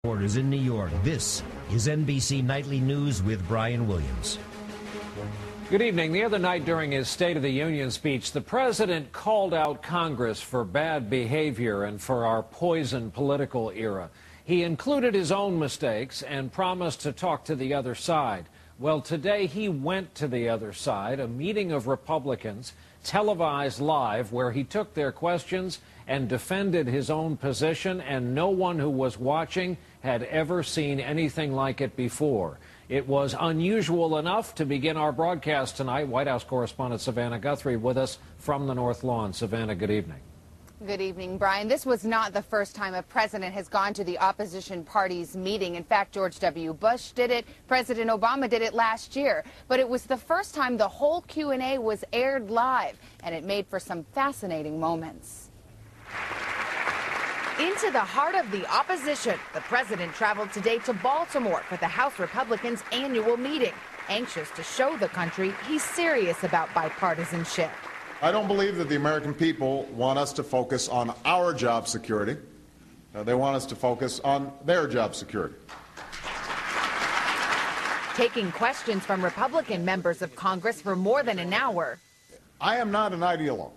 Reporters in New York. This is NBC Nightly News with Brian Williams. Good evening. The other night during his State of the Union speech, the president called out Congress for bad behavior and for our poisoned political era. He included his own mistakes and promised to talk to the other side. Well, today he went to the other side, a meeting of Republicans, televised live, where he took their questions and defended his own position, and no one who was watching had ever seen anything like it before. It was unusual enough to begin our broadcast tonight. White House correspondent Savannah Guthrie with us from the North Lawn. Savannah, good evening. Good evening, Brian. This was not the first time a president has gone to the opposition party's meeting. In fact, George W. Bush did it. President Obama did it last year. But it was the first time the whole Q&A was aired live, and it made for some fascinating moments. Into the heart of the opposition, the president traveled today to Baltimore for the House Republicans' annual meeting, anxious to show the country he's serious about bipartisanship. I don't believe that the American people want us to focus on our job security. They want us to focus on their job security. Taking questions from Republican members of Congress for more than an hour. I am not an ideologue.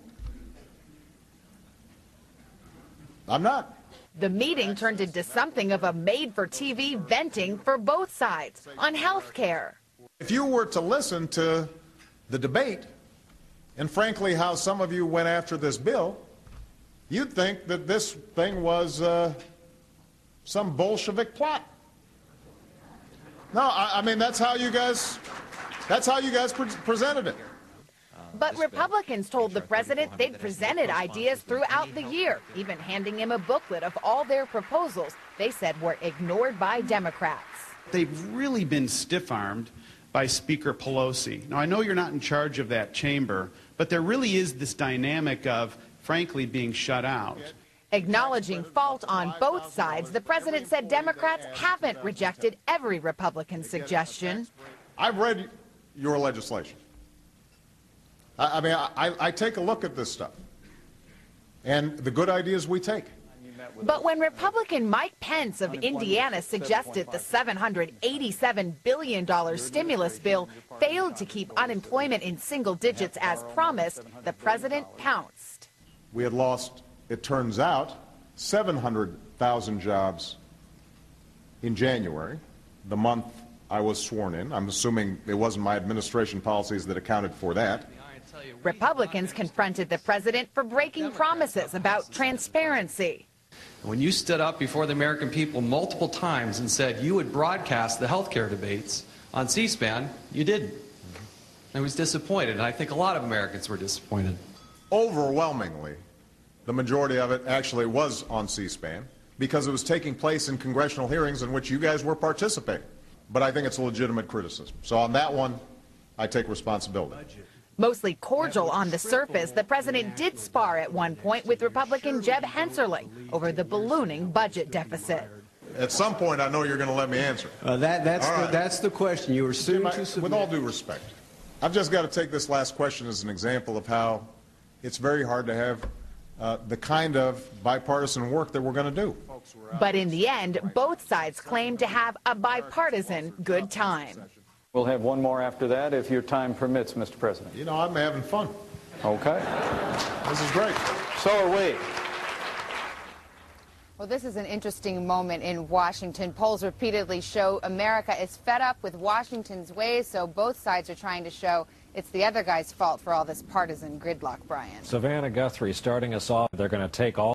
I'm not. The meeting turned into something of a made-for-TV venting for both sides on health care. If you were to listen to the debate, and frankly how some of you went after this bill, you'd think that this thing was some Bolshevik plot. No, I mean, that's how you guys presented it. But Republicans told the president they'd presented ideas throughout the year, even handing him a booklet of all their proposals they said were ignored by Democrats. They've really been stiff-armed by Speaker Pelosi. Now, I know you're not in charge of that chamber, but there really is this dynamic of, frankly, being shut out. Acknowledging fault on both sides, the president said Democrats haven't rejected every Republican suggestion. I've read your legislation. I mean, I take a look at this stuff and the good ideas we take. But when Republican Mike Pence of Indiana suggested the $787 billion stimulus bill failed to keep unemployment in single digits as promised, the president pounced. We had lost, it turns out, 700,000 jobs in January, the month I was sworn in. I'm assuming it wasn't my administration policies that accounted for that. Republicans confronted the president for breaking promises about transparency. When you stood up before the American people multiple times and said you would broadcast the health care debates on C-SPAN, you didn't. I was disappointed, and I think a lot of Americans were disappointed. Overwhelmingly, the majority of it actually was on C-SPAN because it was taking place in congressional hearings in which you guys were participating. But I think it's a legitimate criticism. So on that one, I take responsibility. Mostly cordial on the surface, the president did spar at one point with Republican Jeb Hensarling over the ballooning budget deficit. At some point, I know you're going to let me answer. That's the question. You were soon to submit. With all due respect, I've just got to take this last question as an example of how it's very hard to have the kind of bipartisan work that we're going to do. But in the end, both sides claim to have a bipartisan good time. We'll have one more after that if your time permits, Mr. President. You know, I'm having fun. Okay. This is great. So are we. Well, this is an interesting moment in Washington. Polls repeatedly show America is fed up with Washington's ways, so both sides are trying to show it's the other guy's fault for all this partisan gridlock, Brian. Savannah Guthrie starting us off. They're going to take all